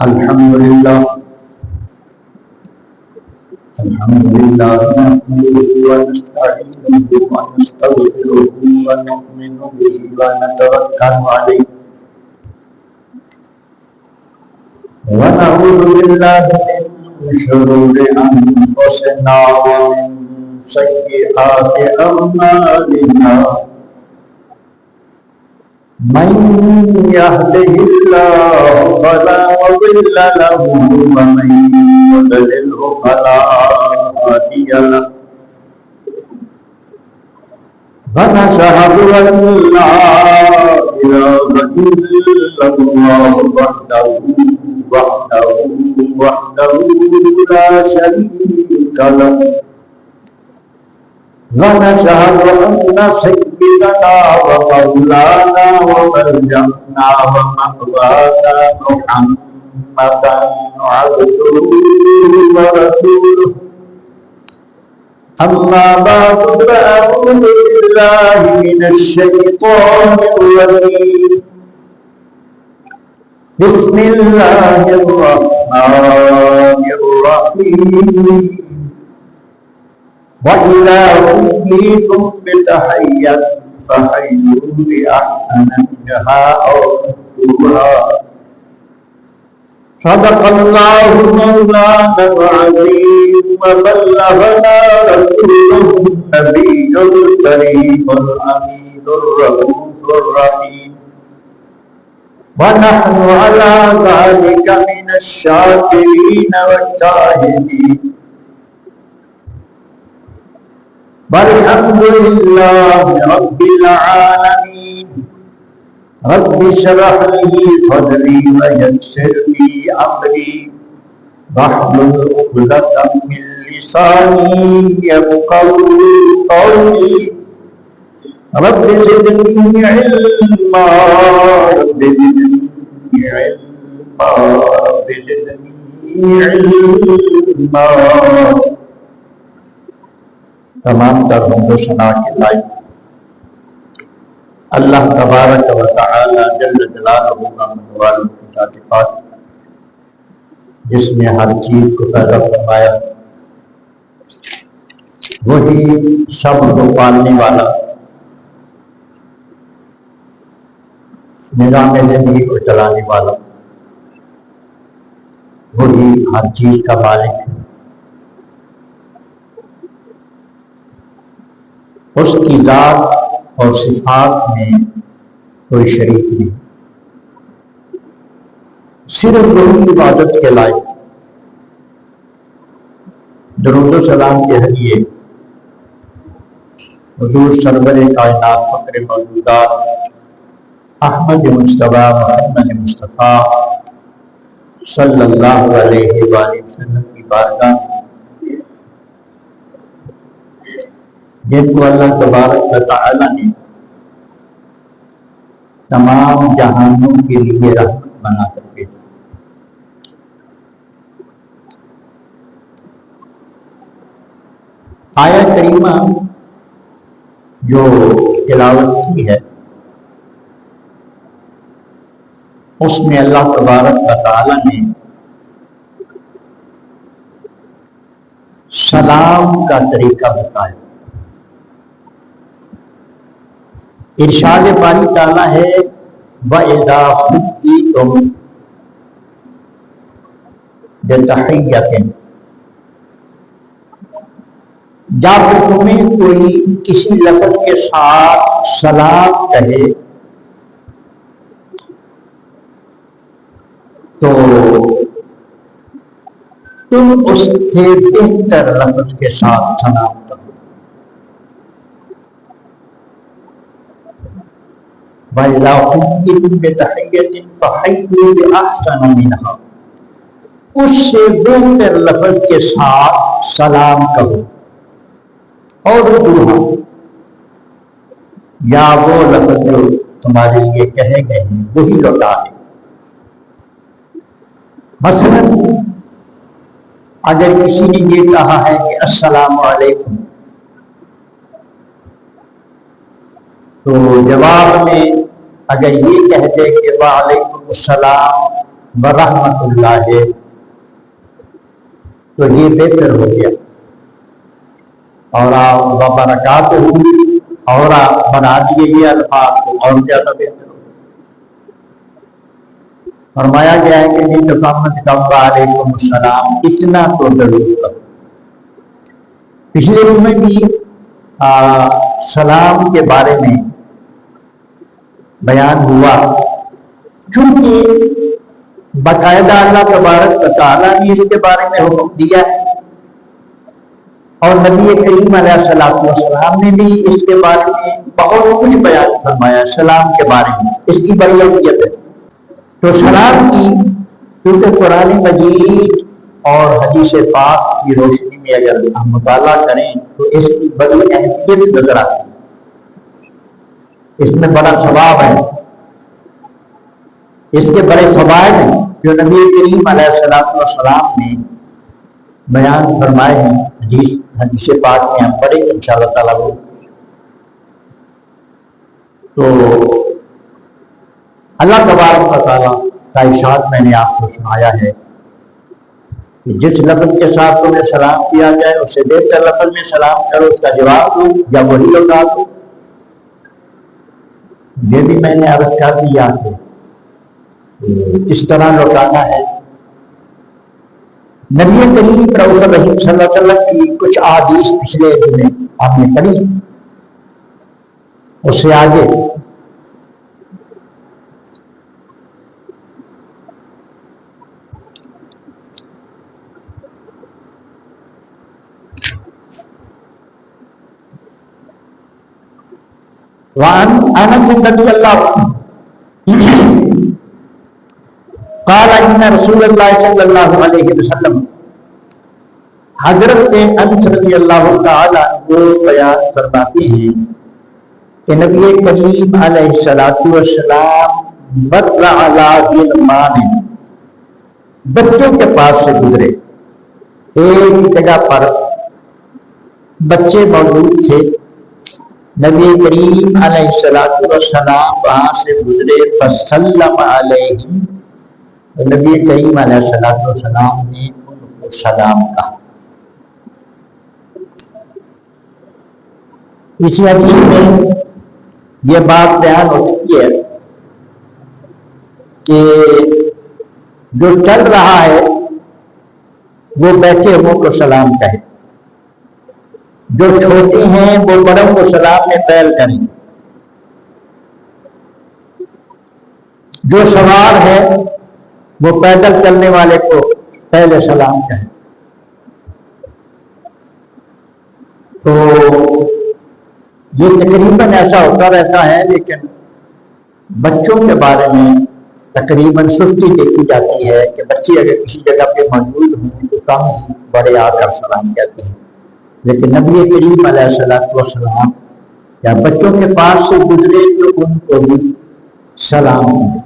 الحمد لله نحمده ونستعينه ونستغفره ونؤمن به ونتوكل عليه ونعوذ بالله من شرور أنفسنا ومن سيئات أعمالنا من يهده الله فلا مضل له ومن يضلله فلا هادي له ونشهد أن لا إله إلا الله وحده لا شريك له ونشهد أن سيدنا ومولانا ومرجعنا ومأوانا محمدا عبده ورسوله أما بعد فأعوذ بالله من الشيطان الرجيم بسم الله الرحمن الرحيم وإذا حييتم بتحية فحيوا بأحسن منها أو ردوها صدق الله مولانا العظيم وبلغنا رسوله النبي الكريم الأمين الرؤوف الرحيم ونحن على ذلك من الشاكرين والشاهدين والحمد لله رب العالمين رب اشرح لي صدري ويسر لي أمري واحلل عقدة من لساني يفقهوا قولي رب زدني علما رب زدني علما رب زدني علما تمام تر حمد و ثنا کے لائق اللہ تبارک و تعالی جل جلالہ کا منوال کی ذات پاک جس نے ہر چیز کو پیدا فرمایا وہی سب کو پالنے والا نظام زندگی کو چلانے والا وہی ہر چیز کا مالک ہے اس کی ذات اور صفات میں کوئی شریک نہیں صرف وہی عبادت کے لائق درود و سلام کے ذریعے حضور سرور کائنات فخر موجودات احمد مصطفیٰ محمد مصطفیٰ صلی اللہ علیہ وآلہ وسلم کی بارگاہ جن کو اللہ تبارک و تعالی نے تمام جہانوں کے لیے رحمت بنا کر بھیجا آیت کریمہ جو تلاوت کی ہے اس میں اللہ تبارک و تعالی نے سلام کا طریقہ بتایا ارشاد باری تعالیٰ ہے وَإِذَا حُيِّيتُم بِتَحِيَّةٍ جب تمہیں کوئی کسی لفظ کے ساتھ سلام کہے تو تم اس سے بہتر لفظ کے ساتھ سلام کرو وَإِذَا حُيِّيتُم بِتَحِيَّةٍ فَحَيُّوا بِأَحْسَنَ مِنْهَا اس سے بہتر لفظ کے ساتھ سلام کرو اور ردوہا یا وہ لفظ جو تمہارے لیے کہے گئے ہیں وہی لوٹا دے مثلا اگر کسی نے یہ کہا ہے کہ السلام علیکم تو جواب میں اگر یہ کہہ دے کہ وعلیکم السلام ورحمۃ اللہ، تو یہ بہتر ہو گیا، اور وبرکاتہ اور بنا دیے یہ الفاظ کو اور زیادہ بہتر ہو گیا۔ فرمایا گیا ہے کہ نہیں تو محمد کا وعلیکم السلام اتنا تو ضرور کرو۔ پچھلے روم میں بھی سلام کے بارے میں بیان ہوا، چونکہ باقاعدہ اللہ تبارک و تعالیٰ نے اس کے بارے میں حکم دیا ہے، اور نبی کریم علیہ السلام نے بھی اس کے بارے میں بہت کچھ بیان فرمایا سلام کے بارے میں، اس کی بڑی اہمیت ہے۔ تو سلام کی کیونکہ قرآن مجید اور حدیث پاک کی روشنی میں اگر ہم مطالعہ کریں تو اس کی بڑی اہمیت نظر آتی ہے، اس میں بڑا ثواب ہے، اس کے بڑے فوائد ہیں جو نبی کریم علیہ السلام نے بیان فرمائے ہیں حدیث پاک میں ہم پڑھیں گے انشاءاللہ تعالیٰ وہ۔ تو اللہ تبارک و تعالیٰ کا ارشاد میں نے آپ کو سنایا ہے کہ جس لفظ کے ساتھ تمہیں سلام کیا جائے اس سے بہتر لفظ میں سلام کرو، اس کا جواب دو یا وہی لوٹا دو۔ یہ بھی میں نے عرض کر دیا کہ کس طرح لوٹانا ہے۔ نبی کریم رؤوف الرحیم صلی اللہ علیہ وسلم کی کچھ احادیث پچھلے دنوں آپ نے پڑھی، اس سے آگے وعن انس رضی اللہ عنہ قال ان رسول اللہ صلی اللہ علیہ وسلم، حضرت انس رضی اللہ تعالی عنہ بیان فرماتے ہیں کہ نبی کریم علیہ السلام مر علی غلمان، بچوں کے پاس سے گزرے، ایک جگہ پر بچے موجود تھے، نبی کریم علیہ السلام وہاں سے گزرے، فسلم علیہم، نبی کریم علیہ السلام نے ان کو سلام کہا۔ اسی حدیث میں یہ بات بیان ہو چکی ہے کہ جو چل رہا ہے وہ بیٹھے ہوں کو سلام کہے، جو چھوٹے ہیں وہ بڑوں کو سلام میں پہل کریں، جو سوار ہے وہ پیدل چلنے والے کو پہلے سلام کہیں۔ تو یہ تقریباً ایسا ہوتا رہتا ہے، لیکن بچوں کے بارے میں تقریباً سستی دیکھی جاتی ہے کہ بچے اگر کسی جگہ پہ موجود ہوں تو کم ہی بڑے آ کر سلام کہتے ہیں، لیکن نبی کریم علیہ السلام یا بچوں کے پاس سے گزرے تو ان کو بھی سلام دیں۔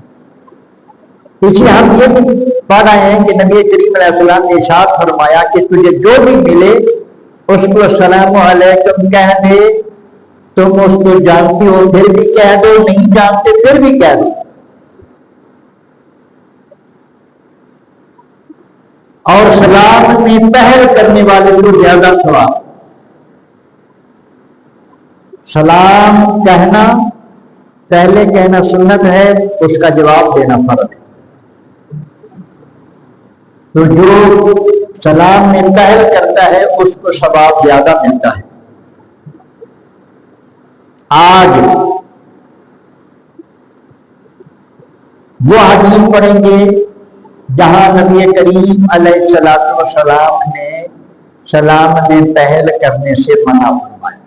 پیچھے ہم یہ بھی پڑھ رہے ہیں کہ نبی کریم علیہ السلام نے ارشاد فرمایا کہ تجھے جو بھی ملے اس کو السلام علیکم کہہ دے، تم اس کو جانتے ہو پھر بھی کہہ دو، نہیں جانتے پھر بھی کہہ دو۔ اور سلام میں پہل کرنے والے کو زیادہ ثواب۔ سلام کہنا پہلے کہنا سنت ہے، اس کا جواب دینا فرض ہے۔ تو جو سلام میں پہل کرتا ہے اس کو ثواب زیادہ ملتا ہے۔ آج وہ حدیث پڑھیں گے جہاں نبی کریم علیہ السلام نے سلام میں پہل کرنے سے منع فرمایا۔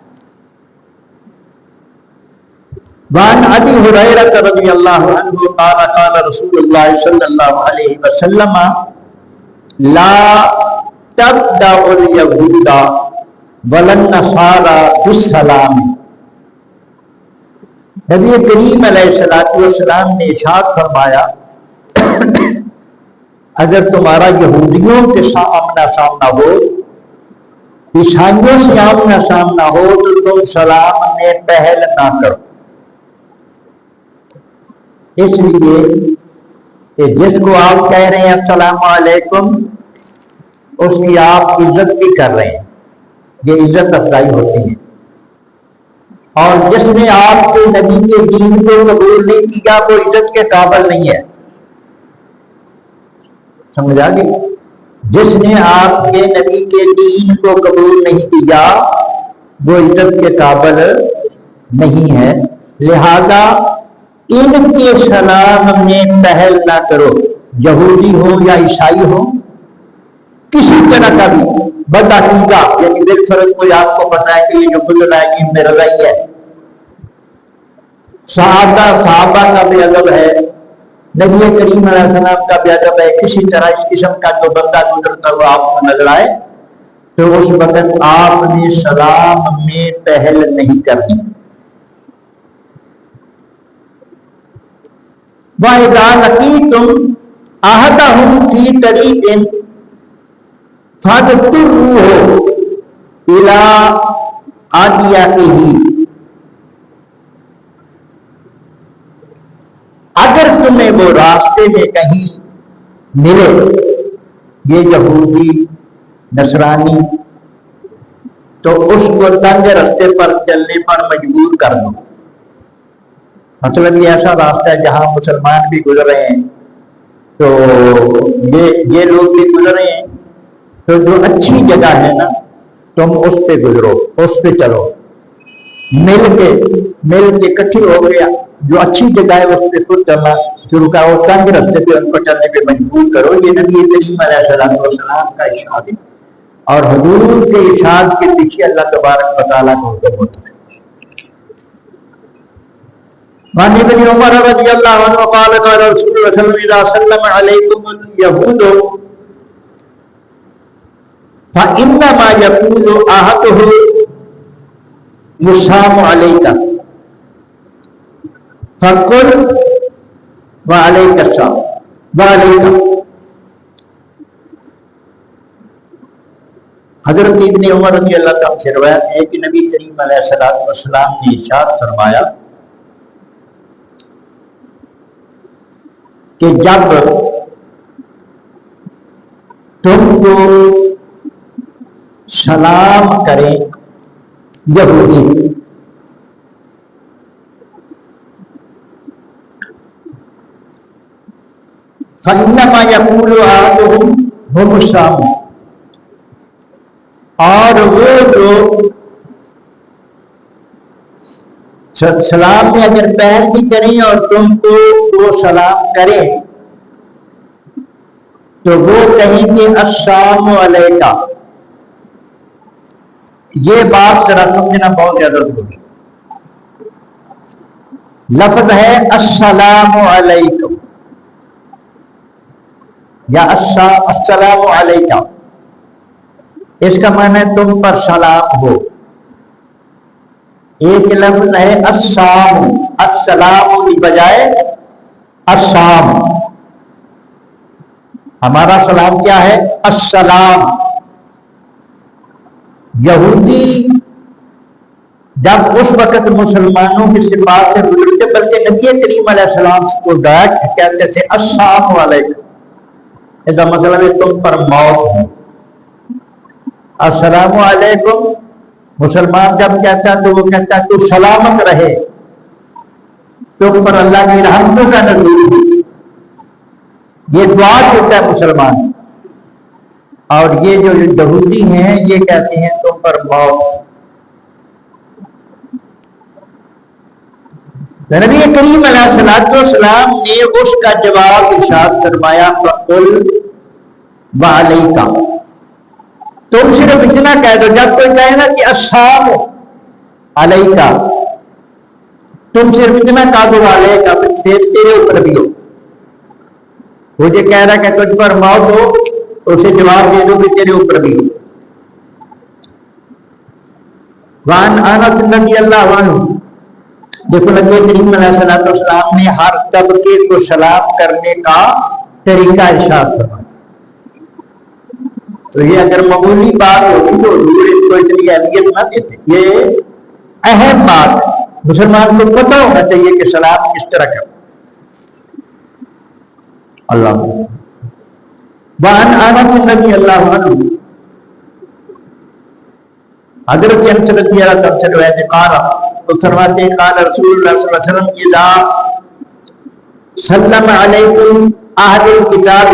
وعن ابی ہریرہ رضی اللہ عنہ قال قال رسول اللہ صلی اللہ علیہ وسلم لا تبدأ اليہود ولا النصارى بالسلام۔ نبی کریم علیہ السلام نے ارشاد فرمایا اگر تمہارا یہودیوں کے آمنا سامنا ہو، عیسائیوں سے آمنا سامنا ہو تو تم سلام میں پہل نہ کرو۔ اس لیے کہ جس کو آپ کہہ رہے ہیں السلام علیکم، اس کی آپ عزت بھی کر رہے ہیں، یہ عزت افزائی ہوتی ہے۔ اور جس نے آپ کے نبی کے دین کو قبول نہیں کیا وہ عزت کے قابل نہیں ہے، سمجھ آ گئی؟ جس نے آپ کے نبی کے دین کو قبول نہیں کیا وہ عزت کے قابل نہیں ہے، لہذا ان کے سلام میں پہل نہ کرو، یہودی ہو یا عیسائی ہو، کسی طرح کا بھی بدعقیدہ، یعنی بالفرض کوئی آپ کو پتا ہے کہ یہ جو گزرا ہے یہ میرا رہی ہے، صحابہ کا بھی ادب ہے، نبی کریم علیہ السلام کا بھی ادب ہے، کسی طرح اس قسم کا جو بندہ گزرتا ہوا آپ کو نظر آئے تو اس وقت آپ نے سلام میں پہل نہیں کرنی۔ وَإِذَا لَقِيتُمْ أَحَدَهُمْ فِي طَرِيقٍ فَاضْطُرُّوهُ إِلَىٰ أَضْيَقِهِ، اگر تمہیں وہ راستے میں کہیں ملے، یہ یہودی نصرانی، تو اس کو تنگ راستے پر چلنے پر مجبور کر دو۔ مطلب یہ ایسا راستہ ہے جہاں مسلمان بھی گزر رہے ہیں تو یہ لوگ بھی گزر رہے ہیں، تو جو اچھی جگہ ہے نا تم اس پہ گزرو، اس پہ چلو، مل کے اکٹھی ہو گیا، جو اچھی جگہ ہے اس پہ خود چلنا شروع کرو، تنگ راستے پہ ان کو چلنے پہ مجبور کرو۔ یہ نبی کریم علیہ السلام کا ارشاد ہے، اور حضور کے ارشاد کے پیچھے اللہ تبارک و تعالیٰ کا حکم ہوتا ہے۔ وعن ابن عمر رضی اللہ عنہ قال قال رسول اللہ صلی اللہ علیہ وسلم اذا سلم علیکم اليہود فانما یقول احدهم السلام علیک فقل وعلیک السلام وعلیک۔ حضرت ابن عمر رضی اللہ عنہ سے روایت ہے کہ نبی کریم علیہ السلام نے ارشاد فرمایا کہ جب تم کو سلام کریں یہودی، فَإِنَّمَا يَقُولُ أَحَدُهُمْ هُمُ السَّلَامُ، اور وہ لوگ سلام میں اگر پہل بھی کریں اور تم کو وہ سلام کریں تو وہ کہیں گے السلام علیکہ۔ یہ بات ذرا سمجھنا بہت زیادہ ضروری، لفظ ہے السلام علیکم یا السلام علیکہ، اس کا معنی ہے تم پر سلام ہو۔ ایک لفظ ہے السلام، السلام کی بجائے السلام، ہمارا سلام کیا ہے؟ السلام۔ یہودی جب اس وقت مسلمانوں کی صفات سے گزرتے بلکہ نبی کریم علیہ السلام کو ڈائریکٹ کہتے تھے السلام علیکم، اس کا مطلب ہے تم پر موت ہو۔ السلام علیکم مسلمان جب کہتا ہے تو وہ کہتا ہے تو سلامت رہے، تم پر اللہ کی رحمتوں کا نزول ہو، یہ دعا ہوتا ہے مسلمان۔ اور یہ جو یہودی ہیں یہ کہتے ہیں تم پر موت۔ نبی کریم علیہ السلام نے اس کا جواب ارشاد فرمایا فقل وعلیکہ، تم صرف اتنا کہہ دو، جب کوئی کہے نا کہ السلام علیکہ، تم صرف اتنا کہہ دو علیکہ، پھر تیرے اوپر بھی ہو۔ وہ جو کہہ رہا کہ تجھ پر موت ہو اسے جواب دے دو کہ تیرے اوپر بھی ہو۔ وعن انس رضی اللہ عنہ، دیکھو نبی کریم علیہ السلام نے ہر طبقے کو سلام کرنے کا طریقہ ارشاد فرمایا۔ تو یہ اگر معمولی بات ہوتی تو حضور اس کو اتنی اہمیت نہ دیتے، یہ اہم بات ہے، مسلمان کو پتہ ہونا چاہیے کہ سلام کس طرح کرنا۔ اللہ وعن انس رضی اللہ عنہ، حضرت انس رضی اللہ عنہ سے روایت ہے، قال تو فرماتے ہیں قال رسول اللہ صلی اللہ علیہ وسلم اذا سلم علیکم اہل الکتاب،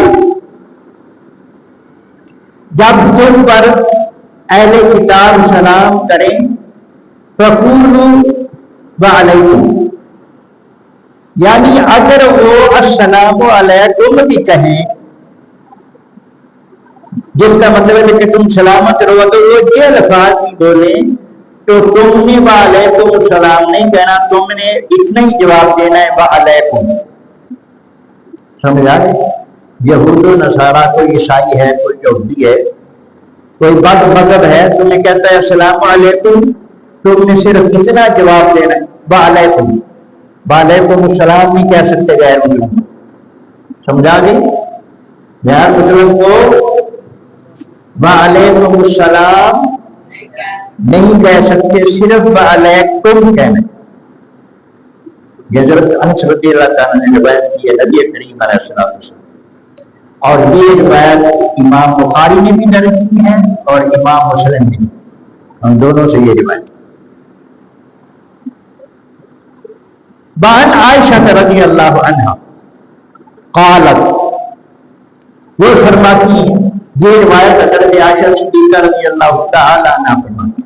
جب تم پر اہل کتاب سلام کریں فقولوا وعلیکم، یعنی اگر وہ السلام علیکم بھی کہیں، جس کا مطلب ہے کہ تم سلامت رہو، تو وہ یہ الفاظ بھی بولیں تو تم نے وعلیکم السلام نہیں کہنا، تم نے اتنا ہی جواب دینا ہے وعلیکم. سمجھا؟ یہود و نصارہ، کوئی عیسائی ہے، کوئی یہودی ہے، کوئی بد مذہب ہے، تمہیں کہتا ہے السلام علیکم، تم نے صرف اتنا جواب دینا ہے وعلیکم. وعلیکم السلام نہیں کہہ سکتے غیر مسلم. سمجھا گئی؟ غیر مسلم کو وعلیکم السلام نہیں کہہ سکتے، صرف وعلیکم کہنا. یہ حضرت انس رضی اللہ تعالیٰ نے روایت کی ہے نبی کریم علیہ السلام، اور یہ روایت امام بخاری نے بھی درج کی ہے اور امام مسلم نے، ہم دونوں سے یہ روایت. بہن عائشہ رضی اللہ عنہا قالت، وہ فرماتی ہیں، یہ روایت حضرت عائشہ صدیقہ رضی اللہ تعالی عنہ فرماتی،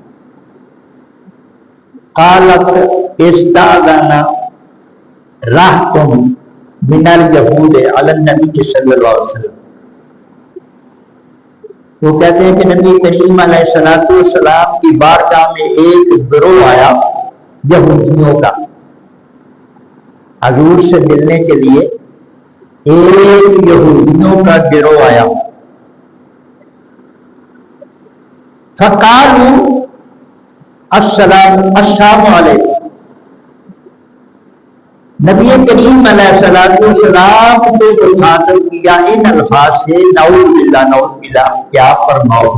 قالت استاذنا راحتم من الیہود علی النبی صلی اللہ علیہ وسلم. وہ کہتے ہیں کہ نبی کریم علیہ السلام کی بارگاہ میں ایک گروہ آیا یہودیوں کا، حضور سے ملنے کے لیے ایک یہودیوں کا گروہ آیا. فقالوا السلام علیکم، نبی کریم علیہ السلام کو مخاطب کیا ان الفاظ سے، نعوذ باللہ کیا فرماؤ.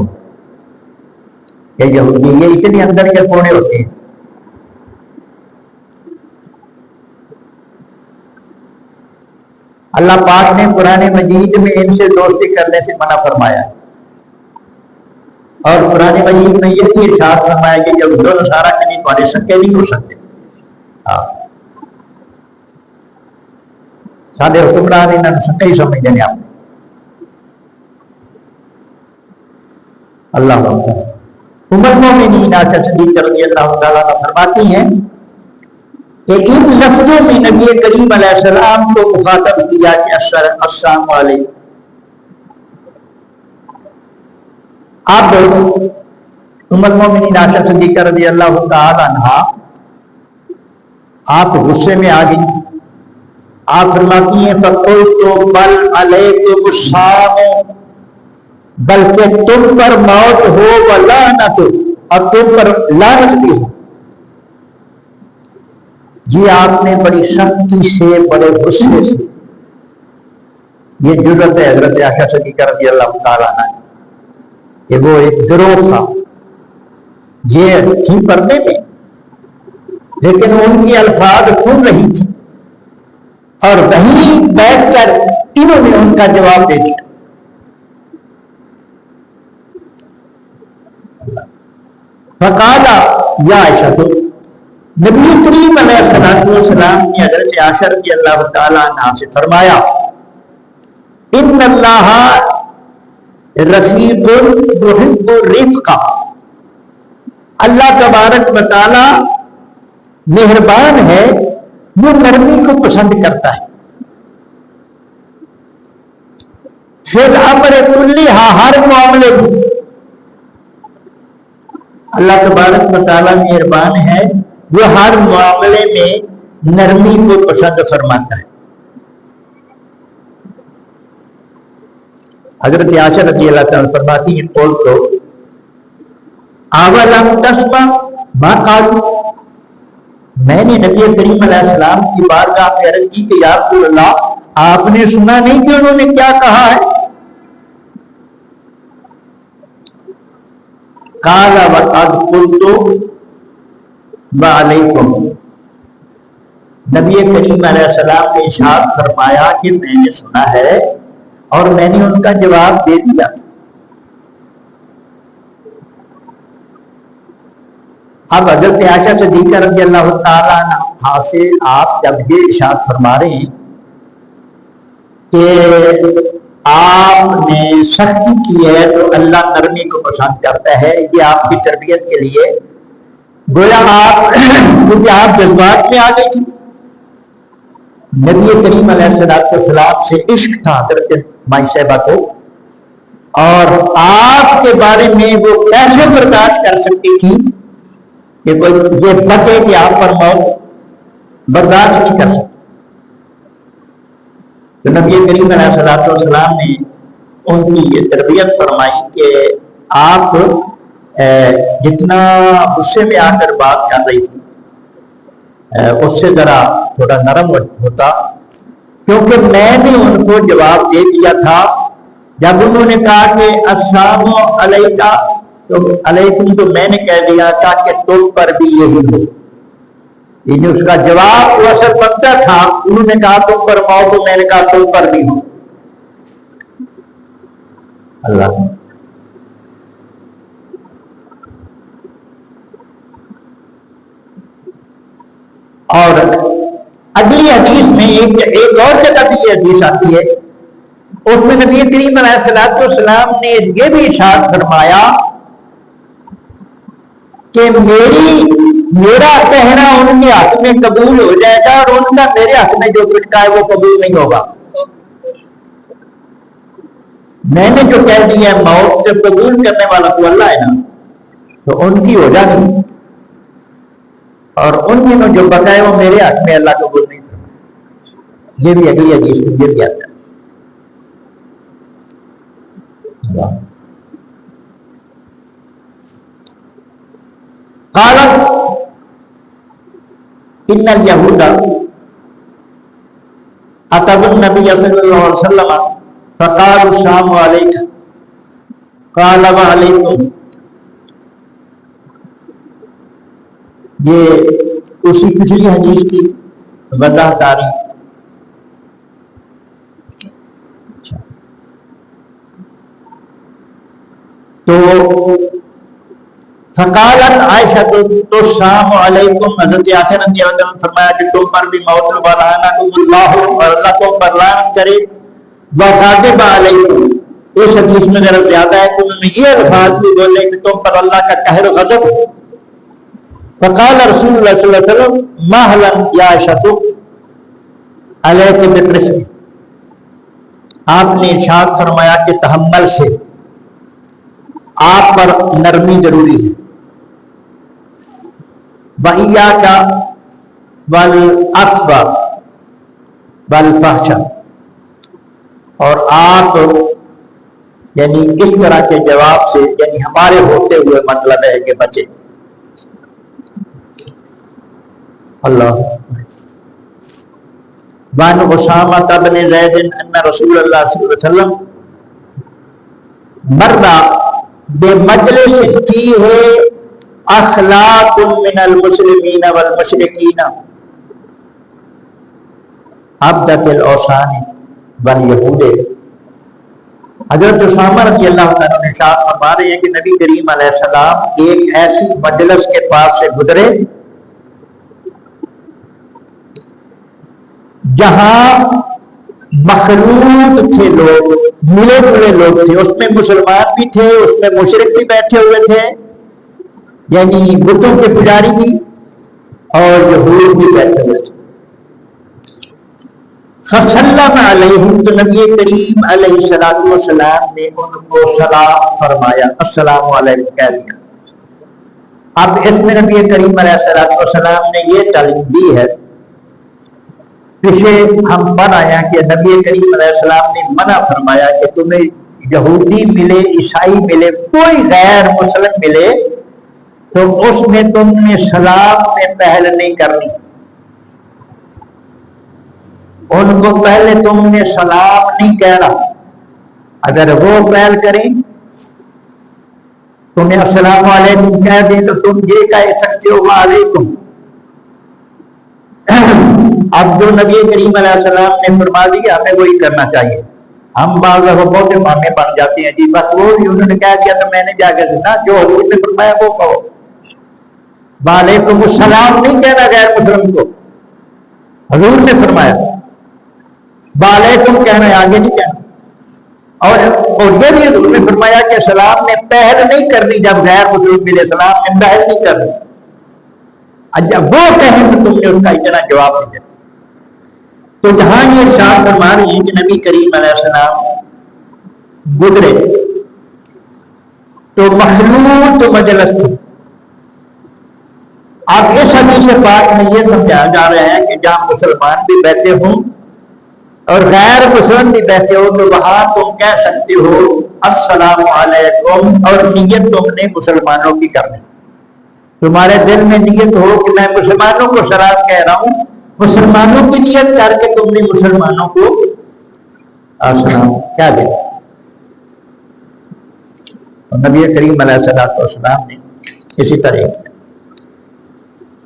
یہ یہودی یہ اتنے اندر کے کونے ہوتے ہیں. اللہ پاک نے قرآن مجید میں ان سے دوستی کرنے سے منع فرمایا، اور قرآن مجید میں یہ بھی ارشاد فرمایا کہ جب دو نصارہ کے نہیں تمہارے سکے نہیں ہو سکتے. سارے حکمران انہوں سکے ہی سمجھ جانے آپ. اللہ ام المؤمنین عائشہ صدیقہ رضی اللہ تعالیٰ عنہ فرماتی ہیں کہ ان لفظوں میں نبی کریم علیہ السلام کو مخاطب کیا کہ السلام علیکم. اب ام المؤمنین عائشہ صدیقہ رضی اللہ تعالی عنہا آپ غصے میں آ گئی. آپ فرماتی ہیں فقلت بل علیکم السلام، بلکہ تم پر موت ہو ولعنت، اور تم پر لعنت بھی ہو. یہ آپ نے بڑی سختی سے، بڑے غصے سے، یہ جرأت ہے حضرت عائشہ صدیقہ رضی اللہ تعالیٰ عنہ کہ وہ ایک گروہ تھا، یہ تھی پردے میں، لیکن ان کی الفاظ کھل رہی تھی، اور وہیں بیٹھ کر انہوں نے ان کا جواب دے دیا. فقال یا عائشہ، تو نبی کریم علیہ السلام نے حضرت عائشہ رضی اللہ تعالیٰ عنہ سے فرمایا ان اللہ رفیق یحب الرفق، اللہ تبارک و تعالی مہربان ہے، وہ نرمی کو پسند کرتا ہے. فی الامر کلھا، ہر معاملے میں اللہ تبارک و تعالی مہربان ہے، وہ ہر معاملے میں نرمی کو پسند فرماتا ہے. حضرت عائشہ رضی اللہ تعالیٰ فرماتی ہیں قول تو اولم تسمع ما قالوا، میں نے نبی کریم علیہ السلام کی بارگاہ میں عرض کی کہ یا رسول اللہ، آپ نے سنا نہیں کہ انہوں نے کیا کہا ہے؟ قال وقد قلت وعلیکم، نبی کریم علیہ السلام نے ارشاد فرمایا کہ میں نے سنا ہے اور میں نے ان کا جواب دے دیا. اب حضرت عائشہ صدیقہ رضی اللہ تعالیٰ عنہا سے آپ جب یہ ارشاد فرما رہے ہیں کہ آپ نے سختی کی ہے تو اللہ نرمی کو پسند کرتا ہے، یہ آپ کی تربیت کے لیے گویا آپ جذبات میں آ گئی تھی. نبی کریم علیہ السلام سے عشق تھا حضرت مائی صاحبہ کو، اور آپ کے بارے میں وہ کیسے برداشت کر سکتی تھی کہ کوئی یہ بتے کہ آپ پر موت برداشت نہیں کر سکتی. تو نبی کریم علیہ السلام نے ان کی یہ تربیت فرمائی کہ آپ جتنا غصے میں آ کر بات کر رہی تھی اس سے ذرا تھوڑا نرم ہوتا، کیونکہ میں نے ان کو جواب دے دیا تھا جب انہوں نے کہا کہ السلام علیکہ تو علیکم، تو میں نے کہہ دیا تھا کہ تم پر بھی یہی ہو. یہ اس کا جواب وہ اثر بنتا تھا. انہوں نے کہا تم پر موت ہو، میں نے کہا تم پر بھی ہو. اللہ اور اگلی حدیث میں ایک اور جگہ بھی یہ حدیث آتی ہے، اس میں نبی کریم علیہ السلام نے یہ بھی ارشاد فرمایا کہ میرا کہنا ان کے حق میں قبول ہو جائے گا اور ان کا میرے حق میں جو کچھ کہا ہے وہ قبول نہیں ہوگا. میں نے جو کہہ دیا ہے موت سے قبول کرنے والا تو اللہ ہے نا، تو ان کی ہو جانی، اور ان دنوں جو بقائے وہ میرے حق میں اللہ قبول نہیں کرتا. یہ بھی اگلی حدیث میں یہ بھی آتا ہے. قال ان اليهود اتوا النبي صلی اللہ علیہ وسلم فقالوا السلام علیکم قال وعلیکم. یہ اسی پچھلی حدیث کی وضاحت آ رہی. تو فقالت عائشہ تو السلام علیکم، حضرت عائشہ رضی اللہ عنہ نے فرمایا کہ تم پر بھی موت لعنتکم اللہ، اور اللہ تم پر لعنت کرے. وغضب علیکم، اس حدیث میں ذرا زیادہ ہے کہ انہوں نے یہ الفاظ بھی بولے کہ تم پر اللہ کا قہر و غضب. فقال رسول اللہ صلی اللہ علیہ وسلم مہلا یا عائشہ علیک بالرفق، آپ نے ارشاد فرمایا کہ تحمل سے، آپ پر نرمی ضروری ہے. وَإِيَّاكَ وَالْعَفْوَ وَالْفَحْشَ، اور آپ یعنی اس طرح کے جواب سے یعنی ہمارے ہوتے ہوئے مطلب ہے کہ بچے. اللہ وعن اسامہ بن زید ان رسول اللہ صلی اللہ علیہ وسلم مر بمجلس فیہ اخلاق من المسلمین والمشرکین عبدت الاوثان والیہود. حضرت اسامہ رضی اللہ عنہ نے ارشاد فرما رہے ہیں کہ نبی کریم علیہ السلام ایک ایسی مجلس کے پاس سے گزرے جہاں مخلوط تھے لوگ، ملے جلے لوگ تھے. اس میں مسلمان بھی تھے، اس میں مشرک بھی بیٹھے ہوئے تھے، یعنی بتوں کے پجاری بھی، اور یہود بھی بیٹھے ہوئے تھے. فسلم علیہم، تو نبی کریم علیہ السلام نے ان کو سلام فرمایا، السلام علیکم کہہ دیا. اب اس میں نبی کریم علیہ السلام نے یہ تعلیم دی ہے، پیچھے ہم پڑھ آیا کہ نبی کریم علیہ السلام نے منع فرمایا کہ تمہیں یہودی ملے، عیسائی ملے، کوئی غیر مسلم ملے تو اس میں تم نے سلام میں پہل نہیں کرنی. ان کو پہلے تم نے سلام نہیں کہنا. اگر وہ پہل کریں تمہیں السلام علیکم کہہ دیں تو تم یہ کہہ سکتے ہو وعلیکم. اب جو نبی کریم علیہ السلام نے فرما دیا ہمیں وہی کرنا چاہیے. ہم بعض بہت مامے بن جاتے ہیں جی بس وہ بھی انہوں نے کہا کیا تو میں نے جا کے سنا, جو حضور نے فرمایا وہ کہو. وعلیکم السلام نہیں کہنا غیر مسلم کو, حضور نے فرمایا. وعلیکم کہنا ہے, آگے نہیں کہنا. اور یہ بھی حضور نے فرمایا کہ سلام نے پہل نہیں کرنی جب غیر مسلم ملے, سلام نے پہل نہیں کرنی. جب وہ کہیں تو تم نے اس کا اتنا جواب نہیں دیا. تو جہاں یہ ارشاد فرما رہی ہیں کہ نبی کریم علیہ السلام گزرے تو مخلوط مجلس تھی. اب اس حدیث پاک میں یہ سمجھایا جا رہا ہے کہ جہاں مسلمان بھی بیٹھے ہوں اور غیر مسلم بھی بیٹھے ہو تو وہاں تم کہہ سکتے ہو السلام علیکم, اور نیت تم نے مسلمانوں کی کرنی. تمہارے دل میں نیت ہو کہ میں مسلمانوں کو سلام کہہ رہا ہوں, مسلمانوں کی نیت کر کے تم نے مسلمانوں کو السلام کیا دے. نبی کریم علیہ السلام نے اسی طرح کیا.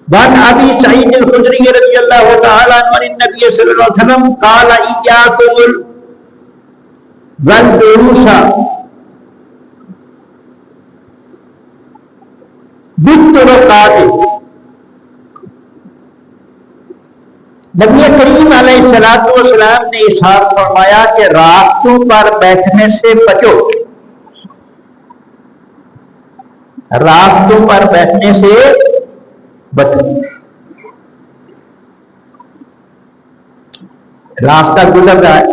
وعن ابی سعید الخدری رضی اللہ تعالی عنہ عن النبی صلی اللہ علیہ وسلم قال ایاکم والجلوس بالطرقات. نبی کریم علیہ السلام نے ارشاد فرمایا کہ راستوں پر بیٹھنے سے بچو, راستوں پر بیٹھنے سے بچو. راستہ گزر رہا ہے,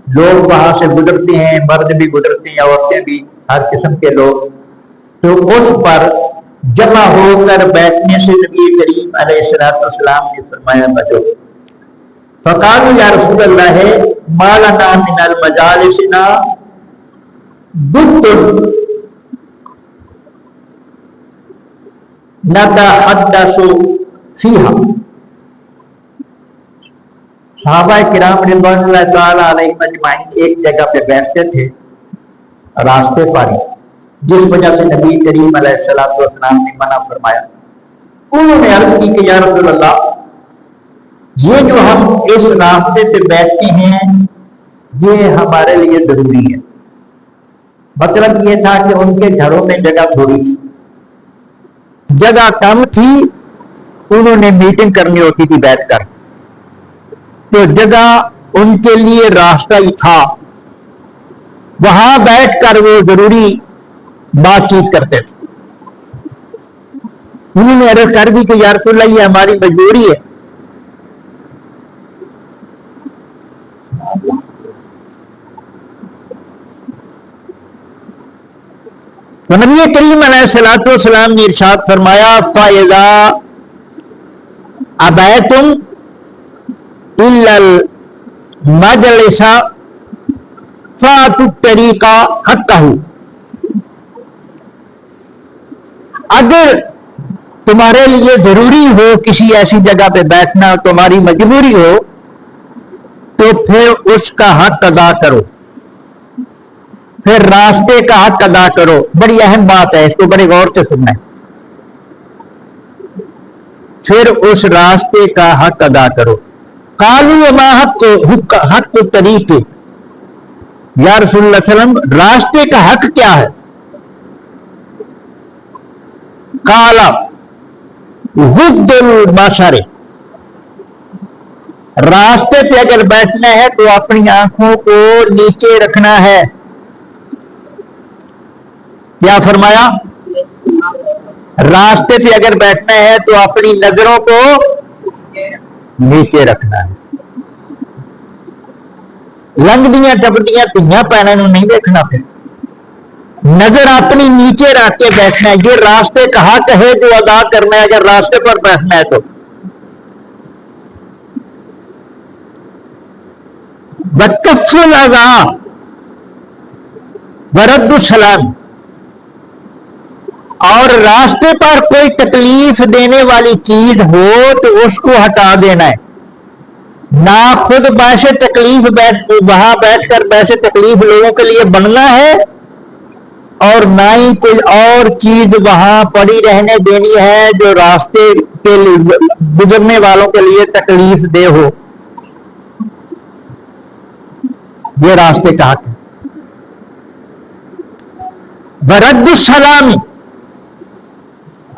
لوگ وہاں سے گزرتے ہیں, مرد بھی گزرتے ہیں, عورتیں بھی, ہر قسم کے لوگ, تو اس پر جمع ہو کر بیٹھنے سے نبی کریم علیہ السلام نے فرمایا بچو. فقالوا یا رسول اللہ ما لنا من المجالسنا بد نتحدث فیہا. صحابہ کرام رضوان اللہ تعالی علیہم اجمعین ایک جگہ پہ بیٹھتے تھے راستے پر, جس وجہ سے نبی کریم علیہ السلام نے منع فرمایا. انہوں نے عرض کی کہ یا رسول اللہ یہ جو ہم اس راستے پہ بیٹھتے ہیں یہ ہمارے لیے ضروری ہے. مطلب یہ تھا کہ ان کے گھروں میں جگہ تھوڑی تھی, جگہ کم تھی, انہوں نے میٹنگ کرنی ہوتی تھی بیٹھ کر, تو جگہ ان کے لیے راستہ ہی تھا, وہاں بیٹھ کر وہ ضروری بات چیت کرتے تھے. انہوں نے عرض کر دی کہ یا رسول اللہ یہ ہماری مجبوری ہے. تو نبی کریم علیہ السلام نے ارشاد فرمایا فَإِذَا أَبَيْتُمْ إِلَّا الْمَجْلِسَ فَأْتُوا الطَّرِيقَ حَقَّهُ. اگر تمہارے لیے ضروری ہو کسی ایسی جگہ پہ بیٹھنا, تمہاری مجبوری ہو, تو پھر اس کا حق ادا کرو, پھر راستے کا حق ادا کرو. بڑی اہم بات ہے, اس کو بڑے غور سے سننا ہے. پھر اس راستے کا حق ادا کرو. قالوا وما حق الطریق, یا رسول اللہ صلی اللہ علیہ وسلم راستے کا حق کیا ہے؟ قال غض البصر, راستے پہ اگر بیٹھنا ہے تو اپنی آنکھوں کو نیچے رکھنا ہے. کیا فرمایا؟ راستے پہ اگر بیٹھنا ہے تو اپنی نظروں کو نیچے رکھنا ہے. لنگڑیاں ٹپٹیاں تیاں پیروں نہیں دیکھنا, پھر نظر اپنی نیچے رکھ کے بیٹھنا ہے. یہ راستے کا حق ہے جو ادا کرنا ہے اگر راستے پر بیٹھنا ہے تو. بکف الاذى ورد السلام, اور راستے پر کوئی تکلیف دینے والی چیز ہو تو اس کو ہٹا دینا ہے. نہ خود باعث تکلیف وہاں بیٹھ کر باعث تکلیف لوگوں کے لیے بننا ہے, اور نہ ہی کوئی اور چیز وہاں پڑی رہنے دینی ہے جو راستے کے گزرنے والوں کے لیے تکلیف دہ ہو. یہ راستے کا حق ہے. برد السلامی،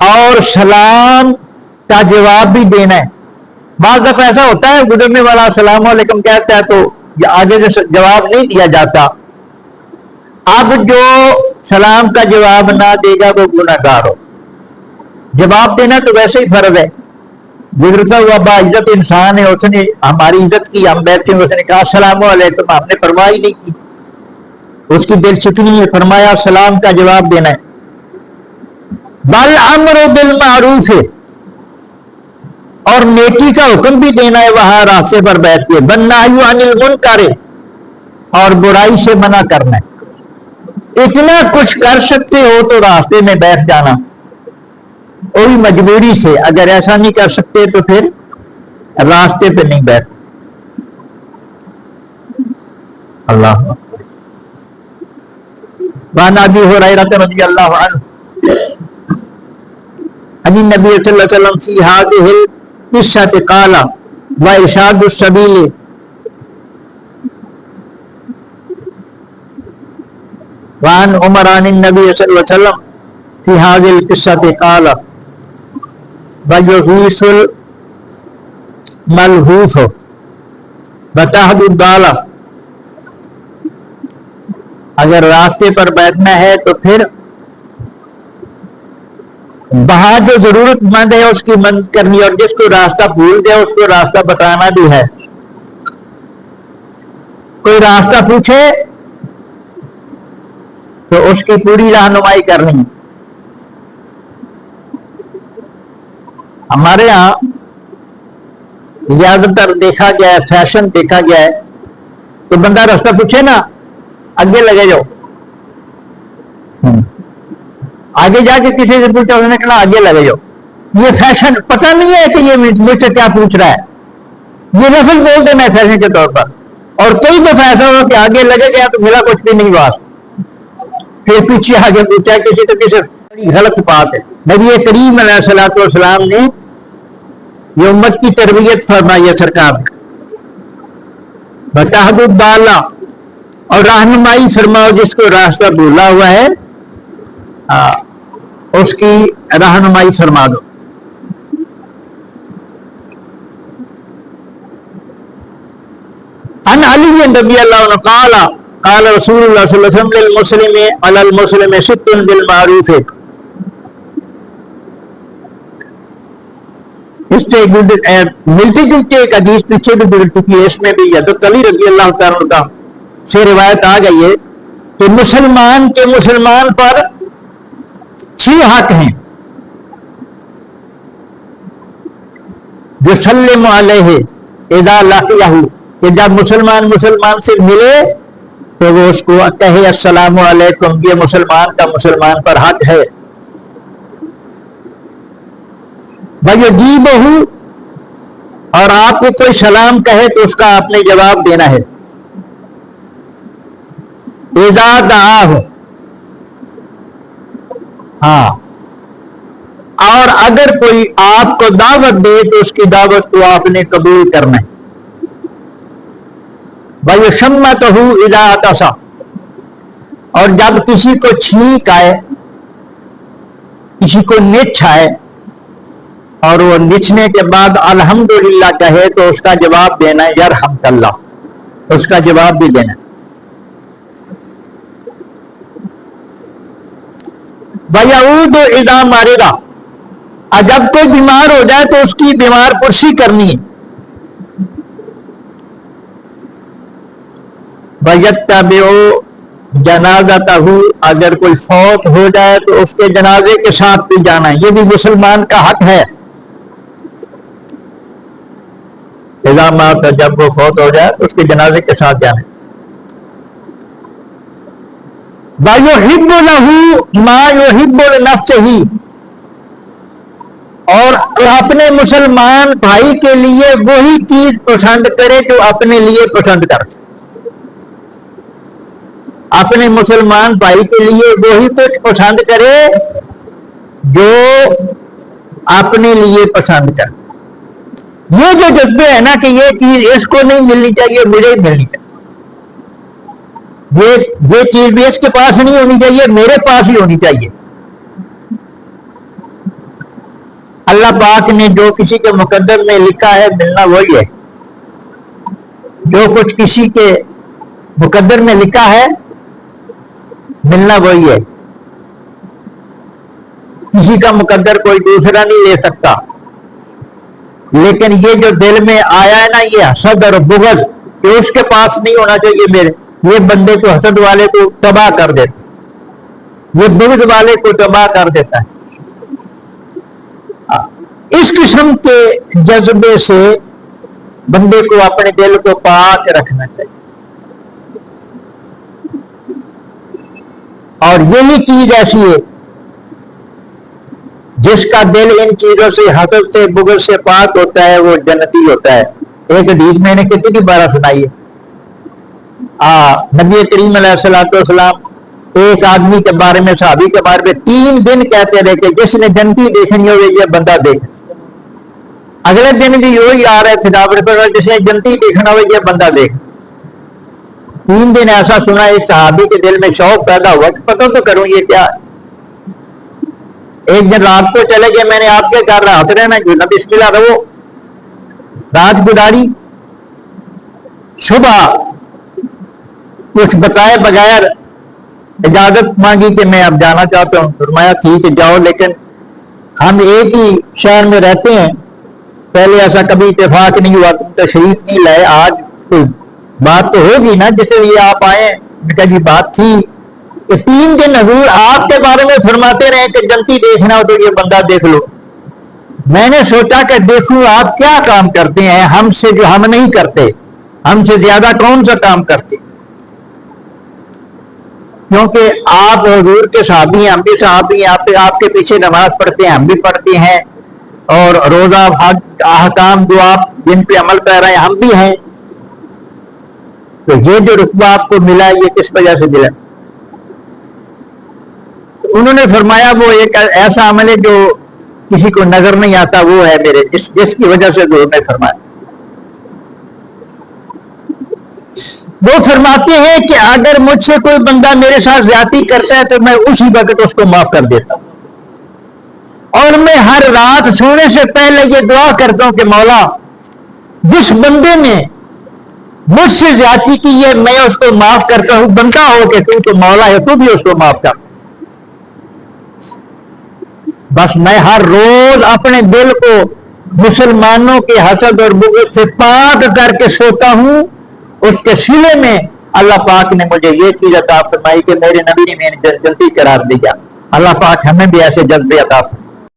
اور سلام کا جواب بھی دینا ہے. بعض دفعہ ایسا ہوتا ہے گزرنے والا السلام علیکم کہتا ہے تو آگے سے جواب نہیں دیا جاتا. اب جو سلام کا جواب نہ دے گا وہ گناہگار ہو. جواب دینا تو ویسے ہی فرض ہے. گزرتا ہوا با عزت انسان ہے، اس نے ہماری عزت کی، ہم بیٹھے اس نے کہا السلام علیکم، ہم نے پرواہ ہی نہیں کی. اس کی دل چکنی ہے، فرمایا سلام کا جواب دینا ہے. بل امر بالمعروف ہے، اور نیکی کا حکم بھی دینا ہے وہاں راستے پر بیٹھ کے. والنہی عن المنکر، اور برائی سے منع کرنا ہے. اتنا کچھ کر سکتے ہو تو راستے میں بیٹھ جانا، وہی مجبوری سے. اگر ایسا نہیں کر سکتے تو پھر راستے پہ نہیں بیٹھ. اللہ اکبر. وعن ابی ہریرہ رضی اللہ عنہ عن النبی صلی اللہ علیہ وسلم فی هذه القصۃ قال وارشاد السبیل. وعن عمر عن النبی صلی اللہ علیہ وسلم فی هذه القصۃ قال ویغیث الملہوف وتہد الضال. اگر راستے پر بیٹھنا ہے تو پھر وہاں جو ضرورت مند ہے اس کی مدد کرنی، اور جس کو راستہ بھول گیا اس کو راستہ بتانا بھی ہے. کوئی راستہ پوچھے تو اس کی پوری رہنمائی کرنی. ہمارے ہاں زیادہ تر دیکھا گیا ہے، فیشن دیکھا گیا ہے تو بندہ راستہ پوچھے نا آگے لگے جاؤ. آگے جا کے کسی سے پوچھا انہوں نے کہا آگے لگے جاؤ. یہ فیشن، پتہ نہیں ہے کہ یہ مجھ سے کیا پوچھ رہا ہے، یہ لفظ بول دینا ہے فیشن کے طور پر. اور کئی دفعہ ایسا ہوا کہ آگے لگے گیا تو ملا کچھ بھی نہیں ہوا، پھر پیچھے آگے پوچھا کسی تو کسی. بڑی غلط بات ہے. نبی کریم علیہ الصلوۃ والسلام نے یہ امت کی تربیت فرمائی ہے سرکار. وتہد الضال، اور رہنمائی فرماؤ جس کو راستہ بھولا ہوا ہے اس کی رہنمائی فرما دو. عن علی رضی اللہ عنہ قال قال رسول اللہ صلی اللہ علیہ وسلم للمسلم علی المسلم ست بالمعروف. اس سے ملتی جلتی ایک حدیث پیچھے بھی گزر چکی ہے، اس میں بھی حضرت علی رضی اللہ تعالیٰ عنہ کا سے روایت آ گئی ہے کہ مسلمان کے مسلمان پر 6 حق ہیں. جو سلم علیہ اذا لقیہ، کہ جب مسلمان سے ملے تو وہ اس کو کہے السلام علیکم. یہ مسلمان کا مسلمان پر حق ہے. وَيُجِيبُهُ، اور آپ کو کوئی سلام کہے تو اس کا آپ نے جواب دینا ہے. اذا دعاہ، ہاں، اور اگر کوئی آپ کو دعوت دے تو اس کی دعوت کو آپ نے قبول کرنا ہے. وَيُشَمَّتُهُ اذا عطس، اور جب کسی کو چھینک آئے، کسی کو نچھ آئے اور وہ نچنے کے بعد الحمدللہ کہے تو اس کا جواب دینا ہے یرحمک اللہ، اس کا جواب بھی دینا ہے. وَيَعُودُ اذا مَرِضَ، جب کوئی بیمار ہو جائے تو اس کی بیمار پرسی کرنی ہے. وَيَتَّبِعُ جَنَازَتَهُ، اگر کوئی فوت ہو جائے تو اس کے جنازے کے ساتھ بھی جانا ہے. یہ بھی مسلمان کا حق ہے. اذا مات، جب وہ فوت ہو جائے تو اس کے جنازے کے ساتھ جانا ہے. وَيُحِبُّ لَهُ مَا يُحِبُّ لِنَفْسِهِ، اور اپنے مسلمان بھائی کے لیے وہی چیز پسند کرے جو اپنے لیے پسند کرے. اپنے مسلمان بھائی کے لیے وہی کچھ پسند کرے جو اپنے لیے پسند کرے. یہ جو جذبے ہے نا کہ یہ چیز اس کو نہیں ملنی چاہیے, مجھے ہی ملنی چاہیے, یہ چیز بھی اس کے پاس نہیں ہونی چاہیے, میرے پاس ہی ہونی چاہیے. اللہ پاک نے جو کسی کے مقدر میں لکھا ہے ملنا وہی ہے. جو کچھ کسی کے مقدر میں لکھا ہے ملنا وہی ہے. کسی کا مقدر کوئی دوسرا نہیں لے سکتا. لیکن یہ جو دل میں آیا ہے نا, یہ حسد اور بغض, کہ اس کے پاس نہیں ہونا چاہیے میرے, یہ بندے کو, حسد والے کو تباہ کر دیتا, یہ بغض والے کو تباہ کر دیتا ہے. اس قسم کے جذبے سے بندے کو اپنے دل کو پاک رکھنا چاہیے. اور یہی چیز ایسی ہے جس کا دل ان چیزوں سے, حسد سے, بغض سے پاک ہوتا ہے, وہ جنتی ہوتا ہے. ایک حدیث میں نے کتنی بار سنائی ہے. نبی کریم علیہ الصلوۃ والسلام ایک آدمی کے بارے میں, صحابی کے بارے میں 3 دن کہتے رہے کہ جس نے جنتی دیکھنی ہو یہ بندہ دیکھ. اگلے دن بھی وہی آ رہے تھے, جس نے جنتی دیکھنا ہو یہ بندہ دیکھ. 3 دن ایسا سنا, ایک صحابی کے دل میں شوق پیدا ہوا کہ پتہ تو کروں یہ کیا ہے. ایک دن رات کو چلے گئے, میں نے آپ کے گھر رات رہنا, جو نہ بسم اللہ رہو, رات گزاری. صبح کچھ بتائے بغیر اجازت مانگی کہ میں اب جانا چاہتا ہوں. فرمایا ٹھیک ہے جاؤ, لیکن ہم ایک ہی شہر میں رہتے ہیں, پہلے ایسا کبھی اتفاق نہیں ہوا, تم تشریف نہیں لائے, آج کوئی بات تو ہوگی نا جس لیے آپ آئے. کہا جی بات تھی کہ 3 دن حضور آپ کے بارے میں فرماتے رہے کہ جنتی دیکھنا ہو تو یہ بندہ دیکھ لو. میں نے سوچا کہ دیکھوں آپ کیا کام کرتے ہیں ہم سے جو ہم نہیں کرتے, ہم سے زیادہ کون سا کام کرتے. کیونکہ آپ حضور کے صحابی ہیں, ہم بھی صحابی ہیں, آپ کے پیچھے نماز پڑھتے ہیں, ہم بھی پڑھتے ہیں, اور روزہ احکام جو آپ جن پہ عمل کر رہے ہیں ہم بھی ہیں. تو یہ جو رتبہ آپ کو ملا یہ کس وجہ سے ملا؟ انہوں نے فرمایا وہ ایک ایسا عمل ہے جو کسی کو نظر نہیں آتا, وہ ہے میرے, جس کی وجہ سے حضور نے فرمایا. وہ فرماتے ہیں کہ اگر مجھ سے کوئی بندہ میرے ساتھ زیادتی کرتا ہے تو میں اسی وقت اس کو معاف کر دیتا ہوں, اور میں ہر رات سونے سے پہلے یہ دعا کرتا ہوں کہ مولا جس بندے نے مجھ سے زیادتی کی ہے میں اس کو معاف کرتا ہوں, بندہ ہو کہ تو مولا ہے, تو بھی اس کو معاف کر. بس میں ہر روز اپنے دل کو مسلمانوں کے حسد اور بغض سے پاک کر کے سوتا ہوں. اس کے سلے میں اللہ پاک نے مجھے یہ چیز عطا فرمائی کہ میرے نبی نے میں نے جلدی قرار دیا. اللہ پاک ہمیں بھی ایسے جذبے عطا فرمائے.